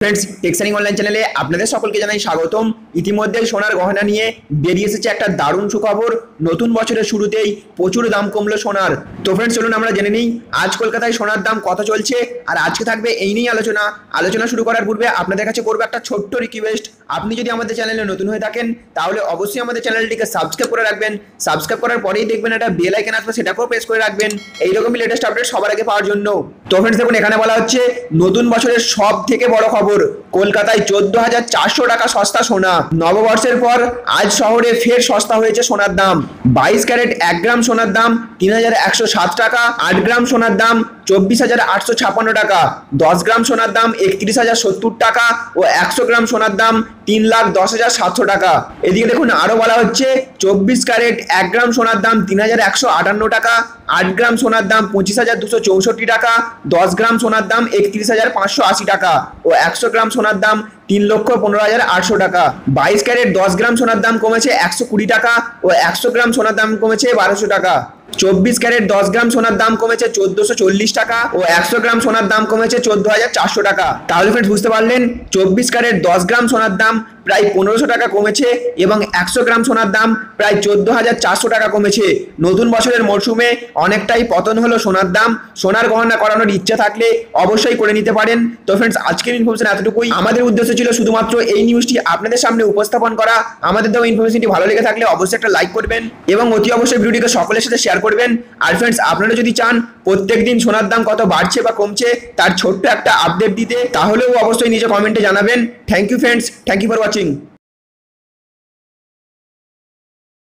Friends, টেক্সানিং online চ্যানেলে আপনাদের সকলকে জানাই স্বাগতম। ইতিমধ্যেই সোনার গহনা নিয়ে বেরিয়ে এসেছে একটা দারুণ সুখবর। নতুন বছরের শুরুতেই প্রচুর দাম কমলো সোনার। তো ফ্রেন্ডস, চলুন আমরা জেনে নিই আজ কলকাতায় সোনার দাম কত চলছে। আর আজকে থাকবে এই নিয়ে আলোচনা শুরু করার পূর্বে আপনাদের কাছে করবো একটা ছোট্ট রিকোয়েস্ট। আপনি যদি আমাদের চ্যানেলে নতুন হয়ে থাকেন তাহলে অবশ্যই আমাদের চ্যানেলটিকে সাবস্ক্রাইব করে রাখবেন। সাবস্ক্রাইব করার পরেই দেখবেন একটা বেল আইকন আসবে, সেটাকেও প্রেস করে রাখবেন এইরকমই লেটেস্ট আপডেট সবার আগে পাওয়ার জন্য। তো ফ্রেন্ডস দেখুন, এখানে বলা হচ্ছে নতুন বছরের সব থেকে বড় খবর, কলকাতায় 14,400 টাকা সস্তা সোনা। নববর্ষের পর আজ শহরে ফের সস্তা হয়েছে সোনার দাম। 22 ক্যারেট 1 গ্রাম সোনার দাম 3,107 টাকা, 8 গ্রাম সোনার দাম 24,856 টাকা, 10 গ্রাম সোনার দাম 31,070 টাকা ও 100 গ্রাম সোনার দাম 3,10,700 টাকা। এদিকে দেখুন আরো বলা হচ্ছে 24 ক্যারেট 1 গ্রাম সোনার দাম 3,158 টাকা, 8 গ্রাম সোনার দাম 25,264 টাকা, 10 গ্রাম সোনার দাম 31,580 টাকা ও 100 গ্রাম সোনার দাম 3,15,800 টাকা। 22 ক্যারেট 10 গ্রাম সোনার দাম কমেছে 120 টাকা ও 100 গ্রাম সোনার দাম কমেছে 1,200 টাকা। 24 ক্যারেট 10 গ্রাম সোনার দাম কমেছে 1,440 টাকা ও 100 গ্রাম সোনার দাম কমেছে 14,400 টাকা। তাহলে ফ্রেন্ডস বুঝতে পারলেন, 24 ক্যারেট 10 গ্রাম সোনার দাম প্রায় 1,500 টাকা কমেছে এবং 100 গ্রাম সোনার দাম প্রায় 14,400 টাকা কমেছে। নতুন বছরের মরশুমে অনেকটাই পতন হলো সোনার দাম। সোনার গহনা করানোর ইচ্ছা থাকলে অবশ্যই করে নিতে পারেন। তো ফ্রেন্ডস, আজকের ইনফরমেশন এতটুকুই। আমাদের উদ্দেশ্য ছিল শুধুমাত্র এই নিউজটি আপনাদের সামনে উপস্থাপন করা। আমাদের দেওয়া ইনফরমেশনটি ভালো লেগে থাকলে অবশ্যই একটা লাইক করবেন এবং অতি অবশ্যই ভিডিওটিকে সকলের সাথে শেয়ার করবেন। আর ফ্রেন্ডস, আপনারা যদি চান প্রত্যেকদিন সোনার দাম কত বাড়ছে বা কমছে তার ছোট্ট একটা আপডেট দিতে, তাহলেও অবশ্যই নিচে কমেন্টে জানাবেন। Thank you friends, thank you for watching.